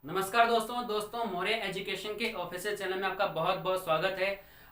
नमस्कार दोस्तों मौर्य एजुकेशन के ऑफिशियल चैनल में आपका बहुत बहुत स्वागत है।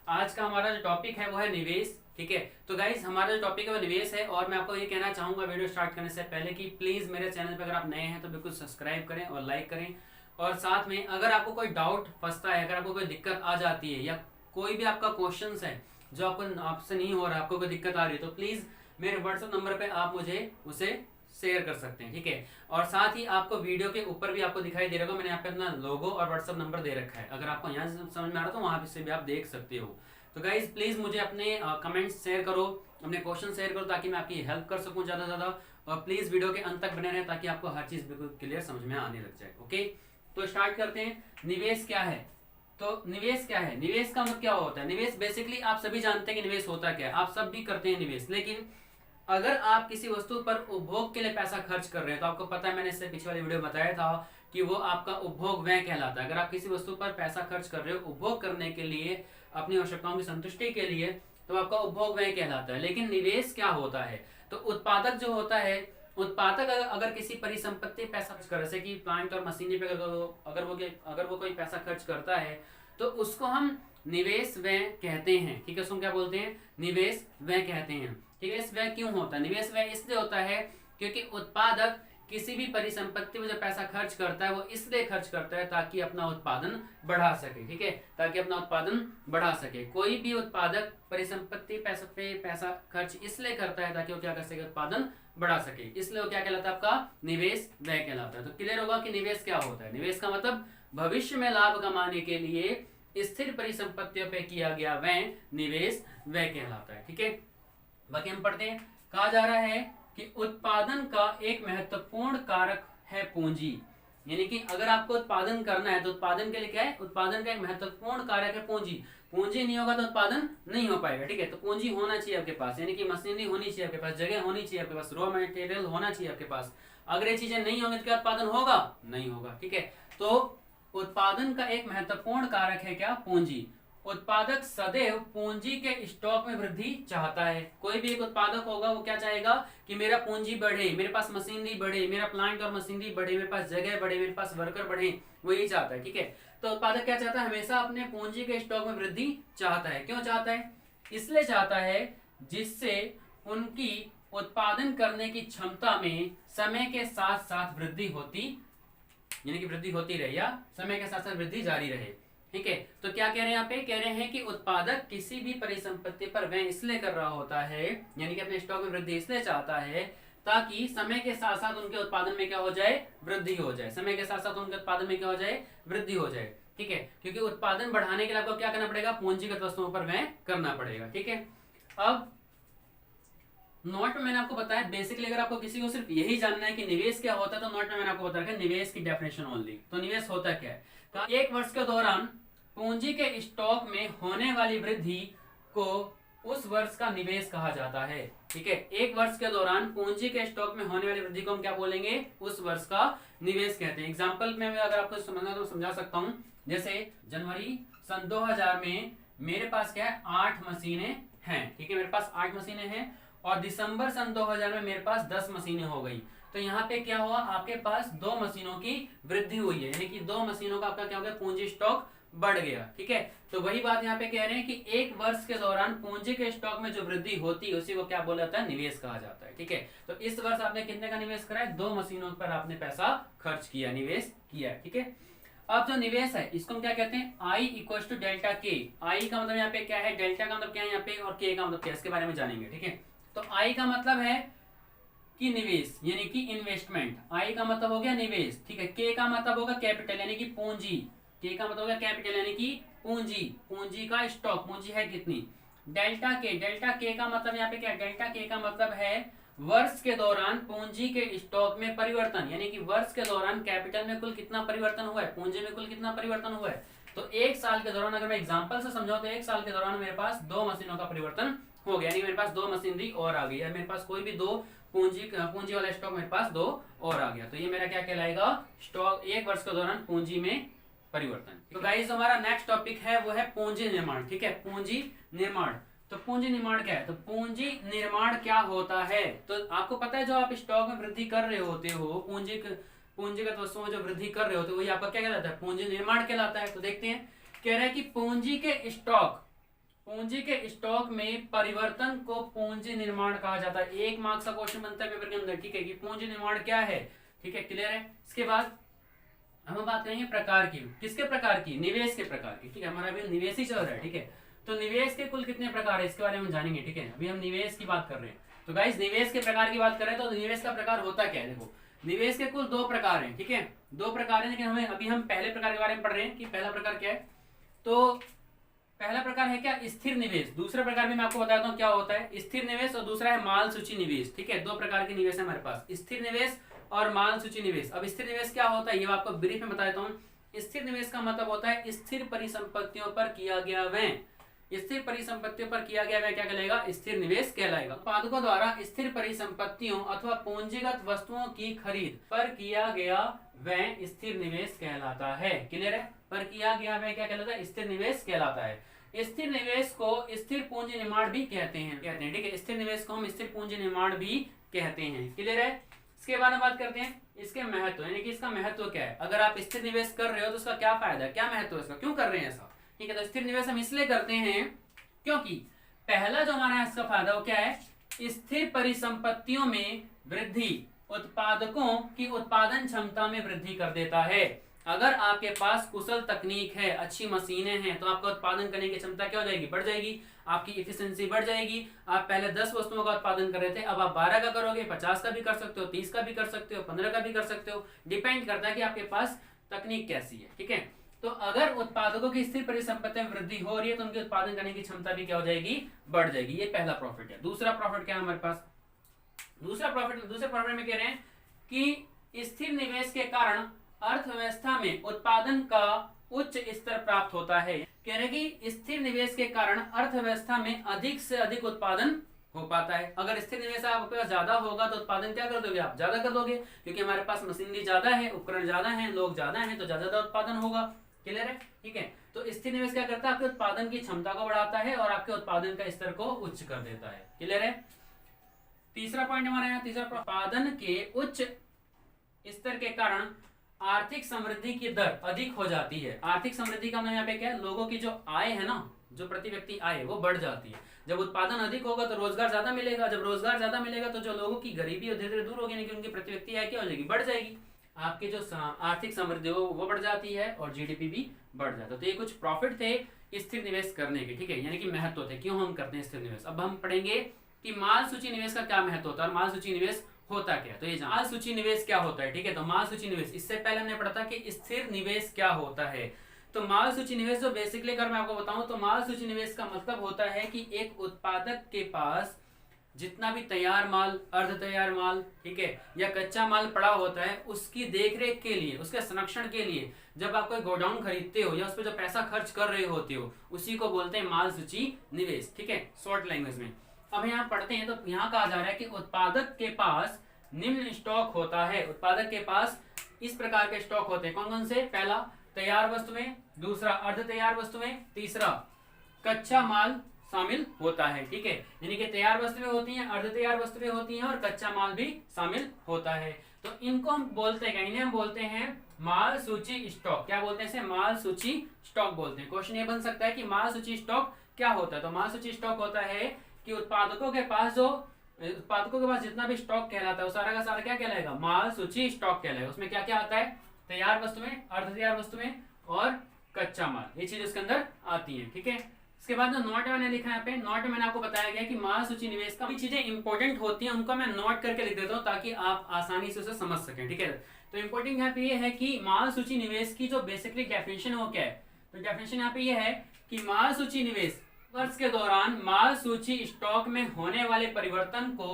आज का हमारा जो टॉपिक है वो है निवेश। ठीक है, तो गाइज हमारा जो टॉपिक है वो निवेश है और मैं आपको ये कहना चाहूंगा वीडियो स्टार्ट करने से पहले कि प्लीज मेरे चैनल पर अगर आप नए हैं तो बिल्कुल सब्सक्राइब करें और लाइक करें। और साथ में अगर आपको कोई डाउट फंसता है, अगर आपको कोई दिक्कत आ जाती है या कोई भी आपका क्वेश्चन है जो आपसे नहीं हो रहा, आपको कोई दिक्कत आ रही है, तो प्लीज मेरे व्हाट्सएप नंबर पे आप मुझे उसे शेयर कर सकते हैं। ठीक है, और साथ ही आपको वीडियो के ऊपर भी आपको दिखाई दे रहा होगा, मैंने यहाँ पे अपना लोगो और व्हाट्सएप नंबर दे रखा है। अगर आपको यहाँ से समझ में आ रहा तो वहां से भी आप देख सकते हो। तो गाइज प्लीज मुझे अपने कमेंट्स शेयर करो, अपने क्वेश्चन शेयर करो ताकि मैं आपकी हेल्प कर सकूं ज्यादा से ज्यादा। और प्लीज वीडियो के अंत तक बने रहें ताकि आपको हर चीज बिल्कुल क्लियर समझ में आने लग जाए। ओके, तो स्टार्ट करते हैं। निवेश क्या है? तो निवेश क्या है? निवेश का मतलब क्या होता है? निवेश बेसिकली आप सभी जानते हैं कि निवेश होता क्या है, आप सब भी करते हैं निवेश। लेकिन अगर आप किसी वस्तु पर उपभोग के लिए पैसा खर्च कर रहे हैं तो आपको पता है, मैंने इससे पिछले वाली वीडियो में बताया था कि वो आपका उपभोग व्यय कहलाता है। अगर आप किसी वस्तु पर पैसा खर्च कर रहे हो उपभोग करने के लिए, अपनी आवश्यकताओं की संतुष्टि के लिए, तो आपका उपभोग व्यय कहलाता है। लेकिन निवेश क्या होता है? तो उत्पादक जो होता है, उत्पादक अगर किसी परिसंपत्ति पैसा खर्च कर, जैसे कि प्लांट और मशीनरी पे अगर वो कोई पैसा खर्च करता है तो उसको हम निवेश व्यय कहते हैं। ठीक है, उसको क्या बोलते हैं? निवेश व्यय कहते हैं। ठीक है, निवेश व्यय क्यों होता है? निवेश व्यय इसलिए होता है क्योंकि उत्पादक किसी भी परिसंपत्ति में जो पैसा खर्च करता है वो इसलिए खर्च करता है ताकि अपना उत्पादन बढ़ा सके। ठीक है, ताकि अपना उत्पादन बढ़ा सके। कोई भी उत्पादक परिसंपत्ति पैसा पे पैसा खर्च इसलिए करता है ताकि वो क्या कर सके? उत्पादन बढ़ा सके। इसलिए वो क्या कहलाता है? आपका निवेश व्यय कहलाता है। तो क्लियर होगा कि निवेश क्या होता है। निवेश का मतलब भविष्य में लाभ कमाने के लिए स्थिर परिसंपत्तियों पे किया गया व्यय निवेश व्यय कहलाता है। ठीक है, बाकी हम पढ़ते हैं। कहा जा रहा है कि उत्पादन का एक महत्वपूर्ण कारक है पूंजी। यानी कि अगर आपको उत्पादन करना है तो उत्पादन के लिए क्या है? उत्पादन का एक महत्वपूर्ण कारक है पूंजी। पूंजी नहीं होगा तो उत्पादन नहीं हो पाएगा। ठीक है, तो पूंजी होना चाहिए आपके पास, यानी कि मशीनरी होनी चाहिए आपके पास, जगह होनी चाहिए आपके पास, रॉ मटेरियल होना चाहिए आपके पास। अगर ये चीजें नहीं होंगी तो क्या उत्पादन होगा? नहीं होगा। ठीक है, तो उत्पादन का एक महत्वपूर्ण कारक है क्या? पूंजी। उत्पादक सदैव पूंजी के स्टॉक में वृद्धि चाहता है। कोई भी एक उत्पादक होगा वो क्या चाहेगा कि मेरा पूंजी बढ़े, मेरे पास मशीनरी बढ़े, मेरा प्लांट और मशीनरी बढ़े, मेरे पास जगह बढ़े, मेरे पास वर्कर बढ़े, वो यही चाहता है। ठीक है, तो उत्पादक क्या चाहता है? हमेशा अपने पूंजी के स्टॉक में वृद्धि चाहता है। क्यों चाहता है? इसलिए चाहता है जिससे उनकी उत्पादन करने की क्षमता में समय के साथ साथ वृद्धि होती, यानी कि वृद्धि होती रहे या समय के साथ साथ वृद्धि जारी रहे। ठीक है, तो क्या कह रहे हैं यहाँ पे? कह रहे हैं कि उत्पादक किसी भी परिसंपत्ति पर व्यय इसलिए कर रहा होता है, यानी कि अपने स्टॉक में वृद्धि इसलिए चाहता है ताकि समय के साथ साथ उनके उत्पादन में क्या हो जाए? वृद्धि हो जाए। समय के साथ साथ उनके उत्पादन में क्या हो जाए? वृद्धि हो जाए। ठीक है, क्योंकि उत्पादन बढ़ाने के लिए आपको क्या करना पड़ेगा? पूंजीगत वस्तुओं पर व्यय करना पड़ेगा। ठीक है, अब नोट में मैंने आपको बताया बेसिकली, अगर आपको किसी को सिर्फ यही जानना है कि निवेश क्या होता है तो नोट में मैंने आपको बता रखा है निवेश की डेफिनेशन ओनली। तो निवेश होता क्या है? तो एक वर्ष के दौरान पूंजी के स्टॉक में होने वाली वृद्धि को उस वर्ष का निवेश कहा जाता है। ठीक है, एक वर्ष के दौरान पूंजी के स्टॉक में होने वाली वृद्धि को हम क्या बोलेंगे? उस वर्ष का निवेश कहते हैं। एग्जाम्पल में अगर आपको समझना तो समझा सकता हूं। जैसे जनवरी सन 2000 में मेरे पास क्या है? 8 मशीनें हैं। ठीक है, मेरे पास 8 मशीनें हैं और दिसंबर सन 2000 में मेरे पास 10 मशीनें हो गई। तो यहाँ पे क्या हुआ? आपके पास 2 मशीनों की वृद्धि हुई है, यानी कि 2 मशीनों का आपका क्या हो गया? पूंजी स्टॉक बढ़ गया। ठीक है, तो वही बात यहाँ पे कह रहे हैं कि एक वर्ष के दौरान पूंजी के स्टॉक में जो वृद्धि होती है उसी को क्या बोला जाता है? निवेश कहा जाता है। ठीक है, तो इस वर्ष आपने कितने का निवेश करा है? 2 मशीनों पर आपने पैसा खर्च किया, निवेश किया है। ठीक है, अब जो निवेश है इसको हम क्या कहते हैं? आई इक्वल टू डेल्टा के। आई का मतलब यहाँ पे क्या है? डेल्टा का मतलब क्या है यहाँ पे, और के का मतलब क्या है, इसके बारे में जानेंगे। ठीक है, तो आई का मतलब है कि निवेश, यानी कि इन्वेस्टमेंट। आई का मतलब हो गया निवेश। ठीक है, के का मतलब होगा कैपिटल, यानी कि पूंजी। के का मतलब होगा कैपिटल, यानी कि पूंजी, पूंजी का स्टॉक, पूंजी है कितनी। डेल्टा के का मतलब यहाँ पे क्या? डेल्टा के का मतलब है वर्ष के दौरान पूंजी के स्टॉक में परिवर्तन, यानी कि वर्ष के दौरान कैपिटल में कुल कितना परिवर्तन हुआ है, पूंजी में कुल कितना परिवर्तन हुआ है। तो एक साल के दौरान अगर मैं एग्जांपल से समझाऊं तो एक साल के दौरान मेरे पास 2 मशीनों का परिवर्तन हो गया, यानी मेरे पास 2 मशीनरी और आ गई, या मेरे पास कोई भी 2 पूंजी वाला स्टॉक मेरे पास 2 और आ गया। तो ये मेरा क्या कहलाएगा? स्टॉक एक वर्ष के दौरान पूंजी में परिवर्तन। तो गाइस हमारा नेक्स्ट टॉपिक है वो है पूंजी निर्माण। ठीक है, पूंजी निर्माण। तो पूंजी निर्माण क्या है? तो पूंजी निर्माण क्या होता है? तो आपको पता है जो आप स्टॉक में वृद्धि कर रहे होते हो, पूंजी पूंजीगत वस्तुओं में जो वृद्धि कर रहे होते हैं वही आपका क्या कहलाता है, पूंजी निर्माण कहलाता है। तो देखते हैं, कह रहा है कि पूंजी के स्टॉक में परिवर्तन को पूंजी निर्माण कहा जाता है। 1 मार्क्स का क्वेश्चन बनता है पेपर के अंदर, ठीक है, कि पूंजी निर्माण क्या है, ठीक है, क्लियर है। इसके बाद हम बात करेंगे प्रकार की, किसके प्रकार की, निवेश के प्रकार की, ठीक है, हमारा अभी निवेश ही चल रहा है, ठीक है। तो निवेश के कुल कितने प्रकार है इसके बारे में हम जानेंगे, ठीक है। अभी हम निवेश की बात कर रहे हैं, तो गाइस निवेश के प्रकार की बात कर रहे हैं, तो निवेश का प्रकार होता क्या है, देखो निवेश के कुल 2 प्रकार हैं, ठीक है, 2 प्रकार हैं, लेकिन हम पहले प्रकार के बारे में पढ़ रहे हैं कि पहला प्रकार क्या है। तो पहला प्रकार है क्या, स्थिर निवेश। दूसरा प्रकार भी मैं आपको बताता हूँ क्या होता है, स्थिर निवेश, और दूसरा है माल सूची निवेश, ठीक है। 2 प्रकार के निवेश है हमारे पास, स्थिर निवेश और माल सूची निवेश। अब स्थिर निवेश क्या होता है ये मैं आपको ब्रीफ में बता देता हूँ। स्थिर निवेश का मतलब होता है स्थिर परिसंपत्तियों पर किया गया व्यय। स्थिर परिसंपत्तियों पर किया गया व्यय क्या कहलाएगा, स्थिर निवेश कहलाएगा। उत्पादकों द्वारा स्थिर परिसंपत्तियों अथवा पूंजीगत वस्तुओं की खरीद पर किया गया व्यय स्थिर निवेश कहलाता है। क्लियर है, पर किया गया व्यय क्या कहलाता है, स्थिर निवेश कहलाता है। स्थिर निवेश को स्थिर पूंजी निर्माण भी कहते हैं, ठीक है, स्थिर निवेश को हम स्थिर पूंजी निर्माण भी कहते हैं। क्लियर है। इसके बारे में बात करते हैं इसके महत्व, यानी कि इसका महत्व क्या है। अगर आप स्थिर निवेश कर रहे हो तो उसका क्या फायदा है, क्या महत्व है इसका, क्यों कर रहे हैं ऐसा, ठीक है। तो स्थिर निवेश हम इसलिए करते हैं क्योंकि पहला जो हमारा इसका फायदा वो क्या है, स्थिर परिसंपत्तियों में वृद्धि उत्पादकों की उत्पादन क्षमता में वृद्धि कर देता है। अगर आपके पास कुशल तकनीक है, अच्छी मशीनें हैं, तो आपका उत्पादन करने की क्षमता क्या हो जाएगी, बढ़ जाएगी, आपकी इफिशिएंसी बढ़ जाएगी। आप पहले 10 वस्तुओं का उत्पादन कर रहे थे, अब आप 12 का करोगे, 50 का भी कर सकते हो, 30 का भी कर सकते हो, 15 का भी कर सकते हो, डिपेंड करता है कि आपके पास तकनीक कैसी है, ठीक है। तो अगर उत्पादकों की स्थिर परिसंपत्ति में वृद्धि हो रही है तो उनके उत्पादन करने की क्षमता भी क्या हो जाएगी, बढ़ जाएगी। ये पहला प्रॉफिट है। दूसरा प्रॉफिट क्या है हमारे पास, दूसरे प्रॉफिट में कह रहे हैं कि स्थिर निवेश के कारण अर्थव्यवस्था में उत्पादन का उच्च स्तर प्राप्त होता है। कह रहे कि स्थिर निवेश के कारण अर्थव्यवस्था में अधिक से अधिक उत्पादन हो पाता है। अगर स्थिर निवेश आपके पास ज्यादा होगा तो उत्पादन क्या कर दोगे, आप ज्यादा कर दोगे, क्योंकि हमारे पास मशीनरी ज्यादा है, उपकरण ज्यादा है, लोग ज्यादा हैं, तो ज्यादा उत्पादन होगा। क्लियर है, ठीक है। तो स्थिर निवेश क्या करता है, आपके उत्पादन की क्षमता को बढ़ाता है और आपके उत्पादन का स्तर को उच्च कर देता है। क्लियर है। तीसरा पॉइंट हमारा यहाँ, तीसरा, उत्पादन के उच्च स्तर के कारण आर्थिक समृद्धि की दर अधिक हो जाती है। आर्थिक समृद्धि का मतलब यहाँ पे क्या है, लोगों की जो आय है ना, जो प्रति व्यक्ति आय वो बढ़ जाती है। जब उत्पादन अधिक होगा तो रोजगार ज्यादा मिलेगा, जब रोजगार ज्यादा मिलेगा तो जो लोगों की गरीबी धीरे धीरे दूर होगी, यानी कि उनकी प्रति व्यक्ति आय क्या हो जाएगी, बढ़ जाएगी। आपकी जो आर्थिक समृद्धि वो बढ़ जाती है और जीडीपी भी बढ़ जाता है। तो ये कुछ प्रॉफिट थे स्थिर निवेश करने के, ठीक है, यानी कि महत्व थे, क्यों हम करते हैं स्थिर निवेश। अब हम पढ़ेंगे कि माल सूची निवेश का क्या महत्व होता है और माल सूची निवेश होता क्या। तो ये माल सूची निवेश क्या होता है, ठीक है। तो माल सूची निवेश, इससे पहले हमने पढ़ा था कि स्थिर निवेश क्या होता है। तो माल सूची निवेश जो बेसिकली अगर मैं आपको बताऊं तो माल सूची निवेश का मतलब होता है कि एक उत्पादक के पास जितना भी तैयार माल, अर्ध तैयार माल, ठीक है, या कच्चा माल पड़ा होता है, उसकी देखरेख के लिए, उसके संरक्षण के लिए जब आप कोई गोडाउन खरीदते हो या उस पर जो पैसा खर्च कर रहे होते हो, उसी को बोलते हैं माल सूची निवेश, ठीक है, शॉर्ट लैंग्वेज में। अब यहाँ पढ़ते हैं तो यहाँ कहा जा रहा है कि उत्पादक के पास निम्न स्टॉक होता है। उत्पादक के पास इस प्रकार के स्टॉक होते हैं, कौन कौन से, पहला तैयार वस्तुएं, दूसरा अर्ध तैयार वस्तुएं, तीसरा कच्चा माल शामिल होता है, ठीक है, यानी कि तैयार वस्तुएं होती हैं, अर्ध तैयार वस्तुएं होती हैं और कच्चा माल भी शामिल होता है। तो इनको हम बोलते हैं, इन्हें हम बोलते हैं माल सूची स्टॉक। क्या बोलते हैं इसे, माल सूची स्टॉक बोलते हैं। क्वेश्चन ये बन सकता है कि माल सूची स्टॉक क्या होता है। तो माल सूची स्टॉक होता है कि उत्पादकों के पास जितना भी स्टॉक कहलाता है वो सारा का सारा क्या कहलाएगा, माल सूची स्टॉक कहलाएगा। उसमें क्या क्या आता है, तैयार वस्तुएं, अर्ध तैयार वस्तुएं और कच्चा माल, ये चीज उसके अंदर आती है, ठीक है। इसके बाद जो नोट मैंने लिखा है यहाँ पे, नोट में मैंने आपको बताया गया कि माल सूची निवेश का भी चीजें इंपॉर्टेंट होती हैं, उनको मैं नोट करके लिख देता हूँ ताकि आप आसानी से उसे समझ सकें, ठीक है। तो इंपॉर्टेंट यहाँ पे ये है कि माल सूची निवेश की जो बेसिकली डेफिनेशन वो क्या है। तो डेफिनेशन यहाँ पे ये है कि माल सूची निवेश वर्ष के दौरान माल सूची स्टॉक में होने वाले परिवर्तन को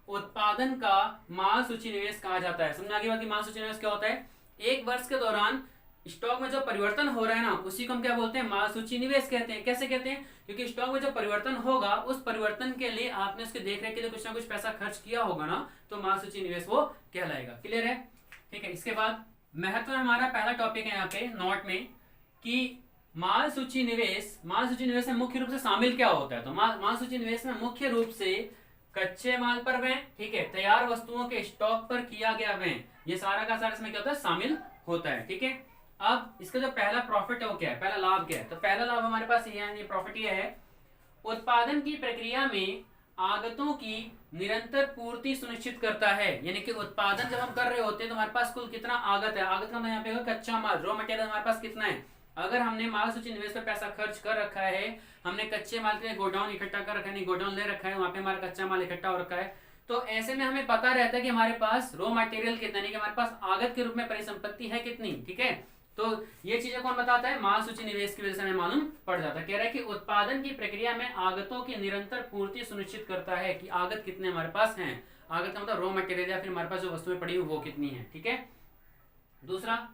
उत्पादन का माल सूची निवेश कहा जाता है। समझ आगे बात कि माल सूची निवेश क्या होता है, एक वर्ष के दौरान स्टॉक में जो परिवर्तन हो रहा है ना, उसी को हम क्या बोलते हैं, माल सूची निवेश कहते हैं। कैसे कहते हैं, क्योंकि स्टॉक में जो परिवर्तन होगा उस परिवर्तन के लिए आपने उसके देखरेख के लिए कुछ ना कुछ पैसा खर्च किया होगा ना, तो माल सूची निवेश वो कहलाएगा। क्लियर है, ठीक है। इसके बाद महत्व हमारा पहला टॉपिक है यहाँ पे नोट में कि माल सूची निवेश में मुख्य रूप से शामिल क्या होता है। तो माल सूची निवेश में मुख्य रूप से कच्चे माल पर व्यय, ठीक है, तैयार वस्तुओं के स्टॉक पर किया गया व्यय, ये सारा का सारा इसमें क्या होता है, शामिल होता है। ठीक है, अब इसका जो पहला प्रॉफिट है वो क्या है, पहला लाभ क्या है, तो पहला लाभ हमारे पास ये है, प्रॉफिट ये है, उत्पादन की प्रक्रिया में आगतों की निरंतर पूर्ति सुनिश्चित करता है। यानी कि उत्पादन जब हम कर रहे होते हैं तो हमारे पास कुल कितना आगत है, आगत का मतलब यहाँ पे होगा कच्चा माल, रॉ मटेरियल हमारे पास कितना है। अगर हमने माल सूची निवेश पर पैसा खर्च कर रखा है, हमने कच्चे माल के लिए गोडाउन इकट्ठा कर रखा है, नहीं गोडाउन ले रखा है, वहां पे हमारा कच्चा माल इकट्ठा हो रखा है, तो ऐसे में हमें पता रहता है कि हमारे पास रॉ मटेरियल कितना, नहीं कि हमारे पास आगत के रूप में परिसंपत्ति है कितनी। ठीक है, तो ये चीजें कौन बताता है, माल सूची निवेश की वजह से हमें मालूम पड़ जाता है। कह रहा है कि उत्पादन की प्रक्रिया में आगतों की निरंतर पूर्ति सुनिश्चित करता है कि आगत कितने हमारे पास हैं, आगत का मतलब रॉ मटेरियल या फिर हमारे पास जो वस्तुएं पड़ी हुई वो कितनी है। ठीक है, दूसरा,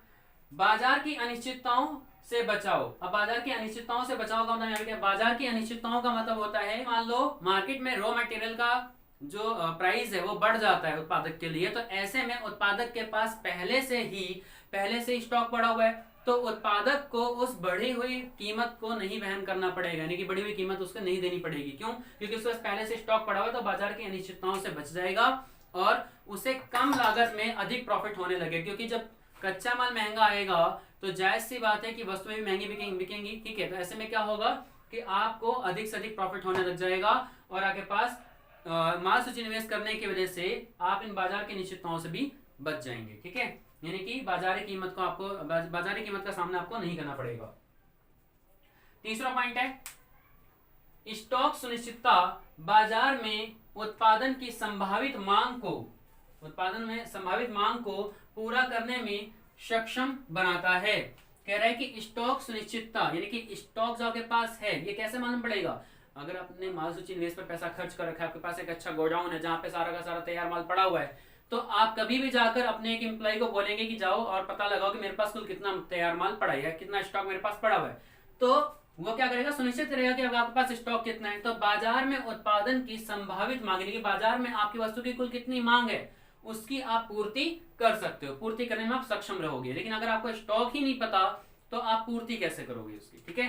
बाजार की अनिश्चितताओं से बचाओ। अब बाजार की अनिश्चितताओं से बचाव का मतलब क्या, बाजार की अनिश्चितताओं का मतलब होता है, मान लो मार्केट में रॉ मटेरियल का जो प्राइस है वो बढ़ जाता है उत्पादक के लिए, तो ऐसे में उत्पादक के पास पहले से ही स्टॉक पड़ा हुआ है, तो उत्पादक को उस बढ़ी हुई कीमत को नहीं वहन करना पड़ेगा, यानी कि बढ़ी हुई कीमत उसको नहीं देनी पड़ेगी। क्यों, क्योंकि उसके पास पहले से स्टॉक पड़ा हुआ है, तो बाजार की अनिश्चितताओं से बच जाएगा और उसे कम लागत में अधिक प्रॉफिट होने लगे। क्योंकि जब कच्चा माल महंगा आएगा तो जायज सी बात है कि वस्तुएं भी महंगी बिकेंगी। ठीक है, तो ऐसे में क्या होगा कि आपको अधिक से अधिक प्रॉफिट होने लग जाएगा और आपके पास माल सूची निवेश करने की वजह से आप इन बाजार की निश्चितताओं से भी बच जाएंगे। ठीक है, यानी कि बाजारी कीमत का सामना आपको नहीं करना पड़ेगा। तीसरा पॉइंट है, स्टॉक सुनिश्चितता बाजार में उत्पादन में संभावित मांग को पूरा करने में सक्षम बनाता है। कह रहा है कि स्टॉक सुनिश्चितता यानी कि स्टॉक जो आपके पास है ये कैसे मालूम पड़ेगा, अगर आपने माल सूची निवेश पर पैसा खर्च कर रखा है, आपके पास एक अच्छा गोडाउन है जहां पे सारा का सारा तैयार माल पड़ा हुआ है, तो आप कभी भी जाकर अपने एक एम्प्लॉय को बोलेंगे कि जाओ और पता लगाओ कि मेरे पास कुल कितना तैयार माल पड़ा है, कितना स्टॉक मेरे पास पड़ा हुआ है, तो वो क्या करेगा, सुनिश्चित करेगा कि आपके पास स्टॉक कितना है। तो बाजार में उत्पादन की संभावित मांग, यानी कि बाजार में आपकी वस्तु की कुल कितनी मांग है उसकी आप पूर्ति कर सकते हो, पूर्ति करने में आप सक्षम रहोगे। लेकिन अगर आपको स्टॉक ही नहीं पता तो आप पूर्ति कैसे करोगे उसकी। ठीक है,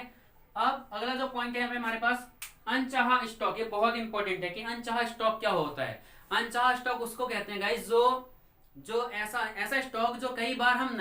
अब अगला जो पॉइंट है हमारे पास, अनचाहा स्टॉक। ये बहुत इंपॉर्टेंट है कि अनचाहा स्टॉक क्या होता है। अनचाहा स्टॉक उसको कहते हैं गाइस जो ऐसा स्टॉक जो कई बार हम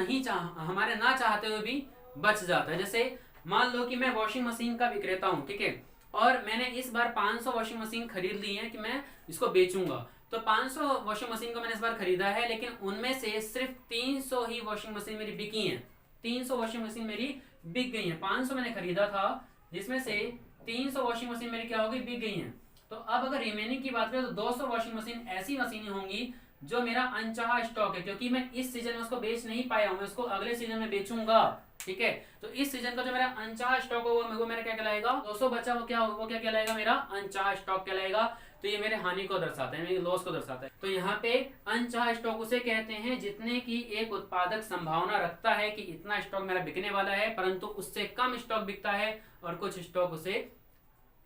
हमारे ना चाहते हुए भी बच जाता है। जैसे मान लो कि मैं वॉशिंग मशीन का विक्रेता हूं, ठीक है, और मैंने इस बार 500 वॉशिंग मशीन खरीद ली है कि मैं इसको बेचूंगा, तो 500 वॉशिंग मशीन को मैंने इस बार खरीदा है, लेकिन उनमें से सिर्फ 300 ही वॉशिंग मशीन मेरी बिकी हैं, 300 वॉशिंग मशीन मेरी बिक गई है। 500 मैंने खरीदा था जिसमें से 300 वॉशिंग मशीन मेरी क्या हो गई, बिक गई हैं। तो अब अगर रिमेनिंग की बात करें तो 200 वॉशिंग मशीन ऐसी मशीनें होंगी जो मेरा अनचाहा स्टॉक है, क्योंकि मैं इस सीजन में उसको बेच नहीं पाया हूं, मैं उसको अगले सीजन में बेचूंगा। ठीक है, तो इस सीजन का जो मेरा अनचाहा स्टॉक होगा वो मेरा क्या कहलाएगा, 200 बचा वो क्या कहलाएगा, मेरा अनचाहा स्टॉक कहलाएगा। तो ये मेरे हानि को दर्शाता है, मेरे लॉस को दर्शाता है। तो यहाँ पे अनचाहा स्टॉक उसे कहते हैं जितने की एक उत्पादक संभावना रखता है कि इतना स्टॉक मेरा बिकने वाला है, परंतु उससे कम स्टॉक बिकता है और कुछ स्टॉक उसे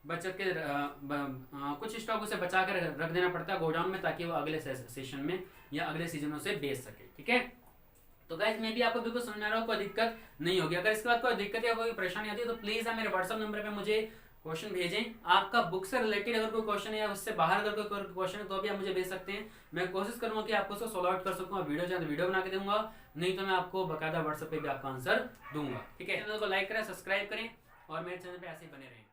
बचा कर रख देना पड़ता है गोडाउन में, ताकि वो अगले सेशन में या अगले सीजन में उसे बेच सके। ठीक है, तो गाइस मैं भी आपको बिल्कुल समझ में आ रहा हूँ, कोई दिक्कत नहीं होगी। अगर इसके बाद कोई दिक्कत या कोई परेशानी आती है तो प्लीज आप मेरे व्हाट्सएप नंबर पे मुझे क्वेश्चन भेजें। आपका बुक से रिलेटेड अगर कोई क्वेश्चन है या उससे बाहर अगर कोई क्वेश्चन है तो भी आप मुझे भेज सकते हैं, मैं कोशिश करूंगा कि आपको उसको सॉल्व आउट कर सकूँ। वीडियो चाहे वीडियो बना के दूंगा, नहीं तो मैं आपको बकायदा व्हाट्सएप पे भी आपका आंसर दूंगा। ठीक है, चैनल को लाइक करें, सब्सक्राइब करें और मेरे चैनल पे ऐसे ही बने रहें।